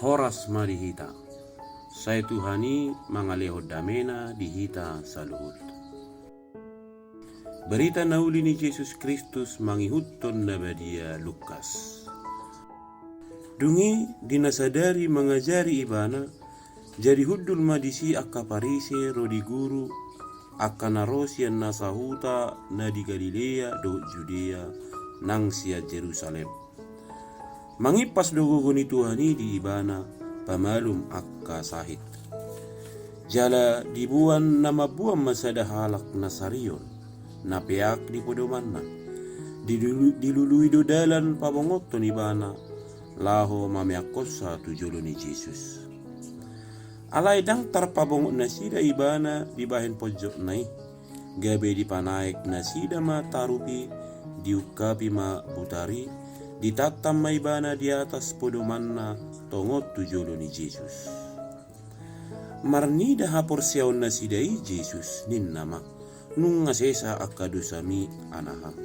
Horas marihita, saya Tuhani mangaleho damena dihita saluhut. Berita nauli ni Yesus Kristus mangihutton na badia Lukas. Dungi dinasadari mengajari ibana, jadi hudul madisi akka parise rodi guru akka narosian nasahuta na di Galilea do Judea nang sia Jerusalem. Mangipas dogogoni Tuhani di ibana pamalum akka sahit. Jala dibuan nama buang masada halak nasarion, napeak di podomanna. Dilului do dalan pabongoton ibana, laho mameakos sa tujolo ni Jesus. Alay dang tarpabongot na sida ibana di bahen pojok nai, gabe di panaik na sida ma tarupi, diukapi ma butari, ditatam may bana di atas podomanna tongot tujolo ni Jesus. Marnida hapor siyaw na sidai Jesus nin nama nung ngasesa akadusami anaham.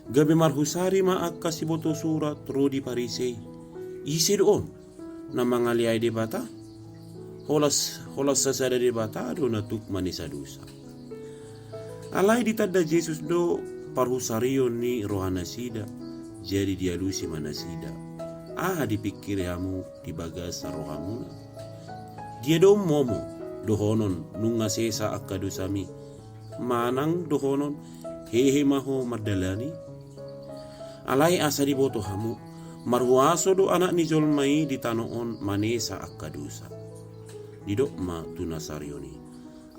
Gabi marhusari ma akka siboto surat rodi parisei. Isi doon na mga liay di bata. Holas sasada di bata do natuk manisa dusa. Alay ditadda Jesus do parhusarion ni rohana sida. Jadi dia lusi manasida. Dipikir hamu di bagas rohamuna. Dia dom momo dohonon nunga sesa akadusami. Manang dohonon hehe maho mardalani. Alai asa di boto hamu. Marhuaso do anak ni jolmai di tanoon manesa akadusa. Didok ma tunasarioni.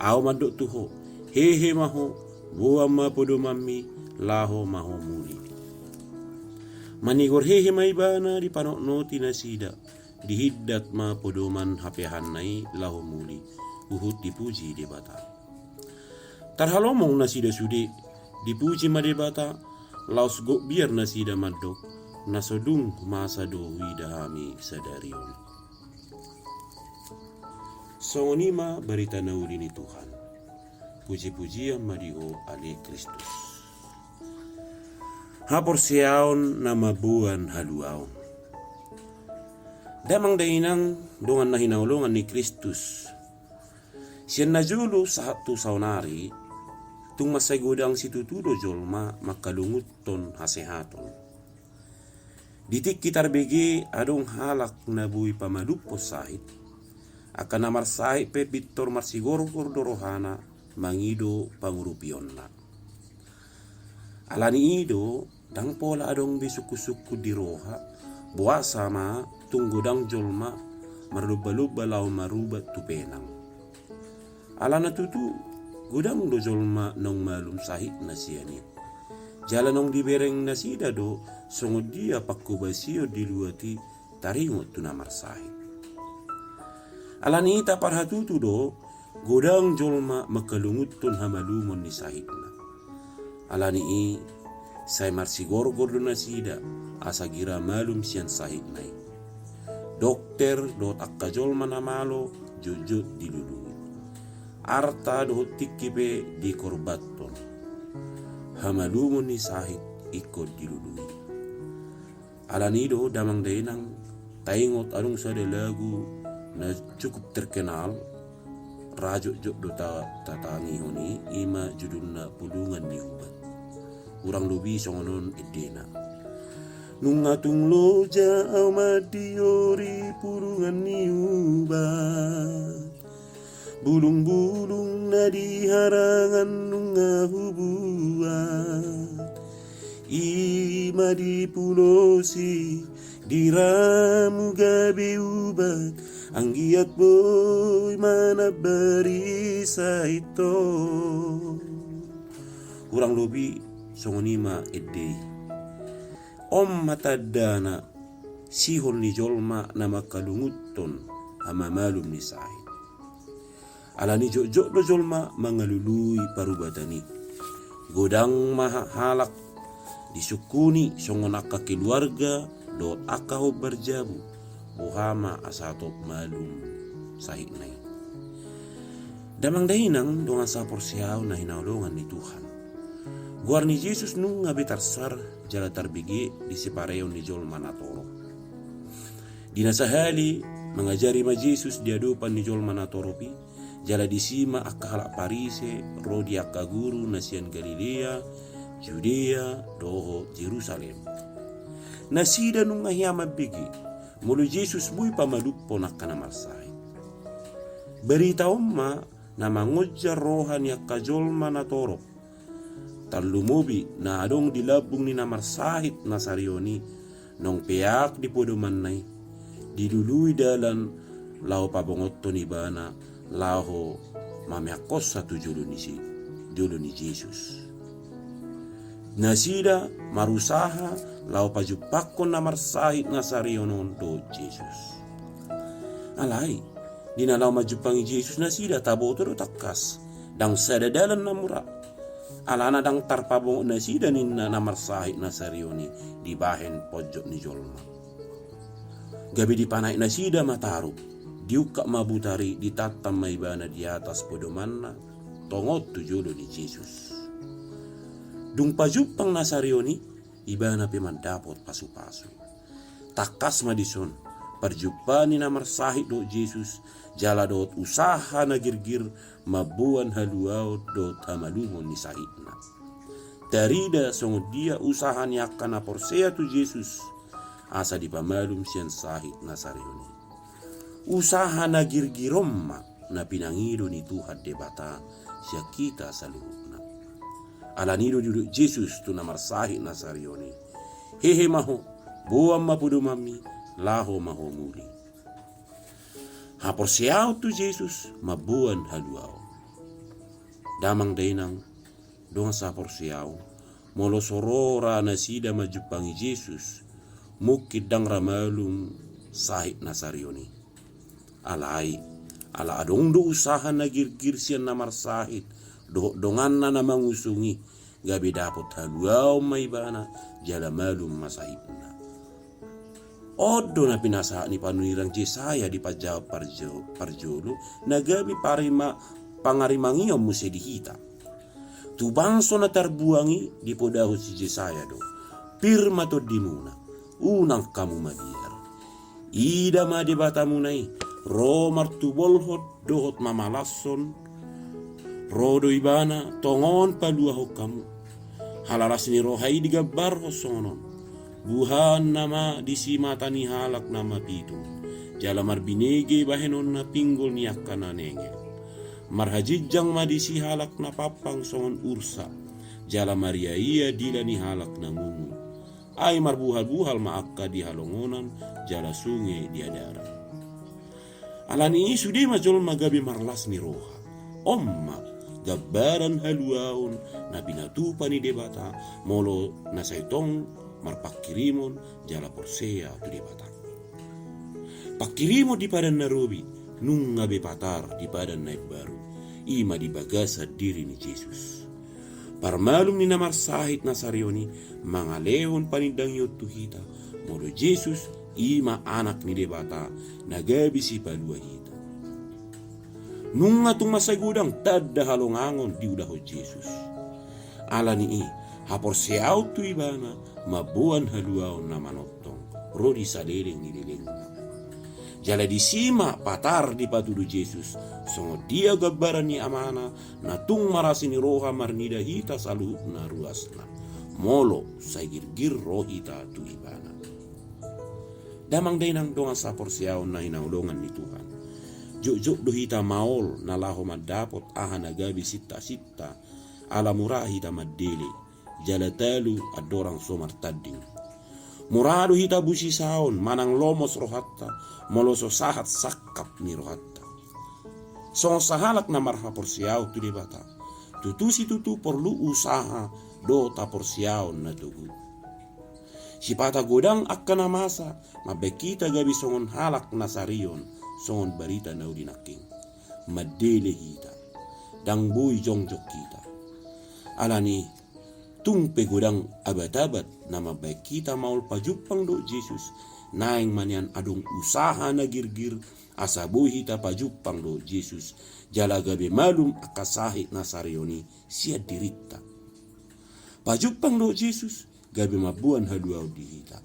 Aw madok tuho hehe maho buam ma podomami laho maho muli. Manigor hehe may bana di panoknoti na sida, dihiddat ma podoman hapehan nai laho muli, uhut dipuji di bata. Tarhalomong na sida sudi, dipuji ma di bata, laos gok biar na sida madok, nasodung masa dohui dahami sadarion. Songonima berita nauli ni Tuhan, puji-pujian madio ali Kristus. Hapor siyaon na mabuan haluaon. Damang dainang dongan na hinaulungan ni Kristus. Siyan na julo sa hatu saunari, tung masaygodang situtudo jolma makalunguton hasehaton. Ditik kitar bege adong halak na buhi pamalupos sahit, akan namar sahit pe bitor marsigorgor dorohana mangido pangurupion na. Alani ido, dang pola adong bisuku-suku di roha, buah sama tunggu dang jolma, maruba-luba lau marubat tu penang. Alana tutu, gudang do jolma nong malum sahit na siyani. Jala nong dibereng na sida do, sungod dia pakubasio diluati, taringot tu namar sahit. Alani ita parhatutu do, gudang jolma makalungutun hamalumon ni sahit na. Alani say marsigorgor do na sida asa gira malum siyan sahit nai. Dokter dot akka jolma na malo jujut dilului. Arta do tikipe di korbaton. Hamalumon ni sahit ikot dilului. Alani do damang dainang taingot anong sada lagu na cukup terkenal. Rajuk jok do tatangi honi ima judulna pulungan ni hubat. Urang lubi songonon edena. Nungatung loja amadiori pulungan ni hubat. Bulung-bulung na di harangan nunga hubuat. Ima di pulosi diramu gabi ubat. Anggiat boy mana barisa ito. Urang lobi songonima edei. Om matadana sihon ni jolma na makalunguton hama malum ni sahit. Alani jok-jok do jolma mangalului parubatani. Godang mahalak disukuni songon akka keluarga do akka ho berjabu. Buhama asatok malum sahit nai. Damang dainang dongan sapor siyaw na hinaulungan ni Tuhan. Guar ni Jesus nung ngabi tarsar jala tarbigi di separeon ni jol manatoro. Dinasahali mengajari ma Jesus di hadapan ni jol manatoropi, jala disima akka halak Parise, rodi akka guru nasian Galilea, Judea, doho Jerusalem. Nasida nung ngahiyama bigi, mulu Jesus bui pamadupo nakka na marsay. Berita umma na mangudja rohan yakka jol manatorop, talumubi na adong dilabung ni namarsahit na sarioni, nong peak di podomanay, dilului dalan lao pabongotto ni bana, lao mamiakos sa tujulo ni Jesus. Nasida marusaha lao pajupakon na marsahit na sarionon do Jesus. Alay, dinalaw majupangi Jesus nasida taboto do takkas, dang sadadalan na mura. Alana dang tarpabong nasida ninna na marsahit na sarioni di bahen pojok ni jolma. Gabi di panay nasida matarup, diuka mabutari ditatam maibana di atas podomanna, tongot tujulo ni Jesus. Dung pajupang nasarioni, ibana pimandapot pasu-pasu. Takas madison, perjumpaan ni namarsahit do Jesus, jala dot usaha na girgir, mabuan haluaw dot hamalumon ni sahitna. Darida songod dia usaha niya ka na porsea tu Jesus, asa di pamalum siyan sahit na sarioni. Usaha na girgiromma na pinangido ni Tuhan debata siya kita sa luhuna. Alanido duduk Jesus tu namarsahit na sarioni. Hehe maho, buam mapudumami, laho maho muli. Haporsiaw tu Jesus, mabuan haluaw. Damang dainang, doon sa porsiaw, molo sorora na sida majupangi Jesus, mukid dang ramalum sahit na sarioni. Alay, ala adong do usaha na girgir siya namarsahit, dongan na mangusungi, gabi dapot haluaw may bana, jala malum masahitna. Odo na pinasa ni panunirang Jesaya di pajawab parjolo, na gabi pangarimangiyom mo si dihita. Tubangso na tarbuangi di podaho si Jesaya do, pirma to di muna, unang kamu mabiyar. Ida madebata munay, romar tubolhot dohot mamalason, rodo ibana tongon paluaho kamu, halaras ni rohai digabar hosonon, buhan nama disimata ni halak nama pitu, jala marbinege bahenon na pinggol ni akana nengel, marhajijang madisi halak na papang songon ursa, jala maria iya dila ni halak na mungu, ay marbuhal-buhal maakka di halongonan, jala sungai di adara. Alani isu di majol magabi marlas ni roha, omma gabaran haluaon na pinatupa ni debata, molo na saitong marpakirimon jala porsea tu debata. Pakirimo di padan narobi, nung ngabe patar di padan naik baru, ima di bagasa diri ni Jesus. Parmalum ni namarsahit na sarioni, mangalehon panindang yot tuhita, molo Jesus ima anak ni debata, nagabi si paluahita. Nung atong masagudang tadda halongangon di udaho Jesus. Ala ni haporsiaw tu ibana, mabuan haluaw na manotong, rodi saleleng ni lelengna. Jala disima patar di patudu Jesus, songo dia gabaran ni amana, na tung marasi ni roha marnida hita saluh na ruasna, molo sagirgir rohita tu ibana. Damang dainang donga sa porsiaw na hinaulungan ni Tuhan. Juk dohita maol na laho madapot aha nagabi sita-sita, ala murah hita madele, jala talu adorang somar tading. Murado hita busi saon, manang lomos rohatta, moloso sahat sakap ni rohatta. Song sahalak na marha porsiaw tu debata, tutusi tutu perlu usaha do ta porsiaw na tugu. Sipata godang akka na masa, mabekita gabi songon halak na sarion, songon barita na udinaking. Madele hita, dang boy jongjok kita. Alani, tung pegodang abat-abat na mabay kita maul pajupang do Jesus, naing manyan adong usaha na girgir, asa boy hita pajupang do Jesus, jala gabi malum akasahit na sarioni siya dirita. Pajupang do Jesus, gabi mabuan haluaw di hita,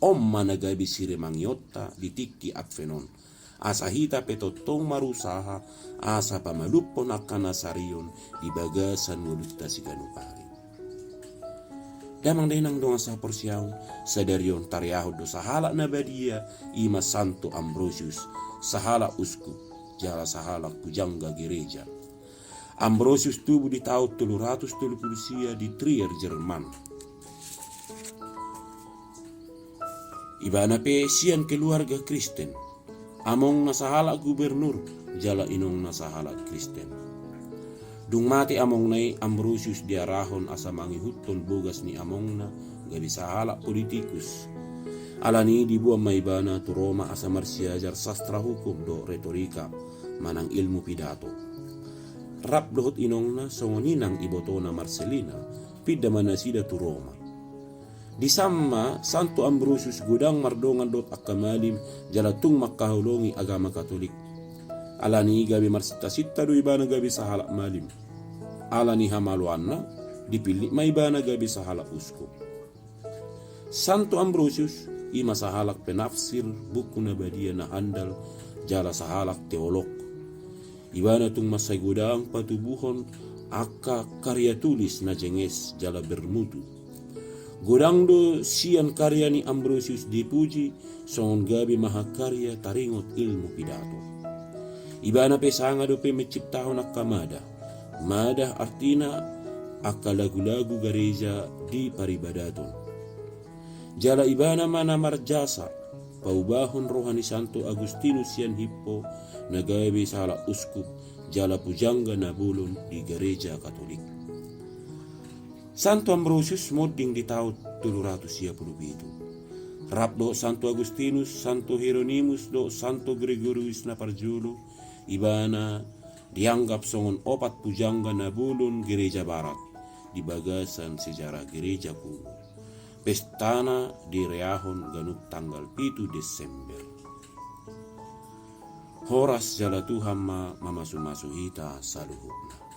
om managabi sire mangyotta ditikki advenon. Asa hita petotong marusaha, asa pamalupon akan nasarion, di bagasan mulutta si kanupari. Damang denang doang sa porsiyaw, sadarion tariahod do sahala na badia, ima Santo Ambrosius, sahala uskup, jala sahala kujangga gereja. Ambrosius tubuh di tahun 330 di Trier, Jerman. Ibana pe sian keluarga Kristen, among nasahala gubernur, jala inong nasahala Kristen. Dung mati among nai Ambrosius diarahon asa mangihuton bogas ni among na gabi sahala politikus. Alani dibuang maibana tu Roma asa marsiajar sastra hukum do retorika manang ilmu pidato. Rap dohot inong na songoninang ibotona Marcelina pida manasida tu Roma. Di sama Santo Ambrosius gudang mardongan dot akamalim jalatung makahulongi agama Katolik. Alani gabi marsita-sita do ibana gabi sahala malim. Alani hamaluanna dipilih maibana gabi sahala uskup. Santo Ambrosius ima sahalak penafsir buku nabadia na handal jala sahalak teolog. Ibana tung masay gudang patubuhon aka karya tulis na jenges jala bermutu. Godang do sian karya ni Ambrosius dipuji, songon gabi mahakarya taringot ilmu pidato. Ibana pe sanga do pe menciptahon akka mada. Mada artina akka lagu-lagu gereja di paribadaton. Jala ibana mana marjasa, paubahon rohani Santo Agustinus sian hippo, nagabi sahala uskup, jala pujangga nabulon di gereja Katolik. Santo Ambrosius moding di tahun 337. Rap do Santo Agustinus, Santo Hieronymus do Santo Gregorius na Parjulo, ibana dianggap songon opat pujangga nabulon gereja barat di bagasan sejarah gereja kuno. Pestana direahon ganuk tanggal 7 Desember. Horas jala Tuhan ma mamasuhita saluhukna.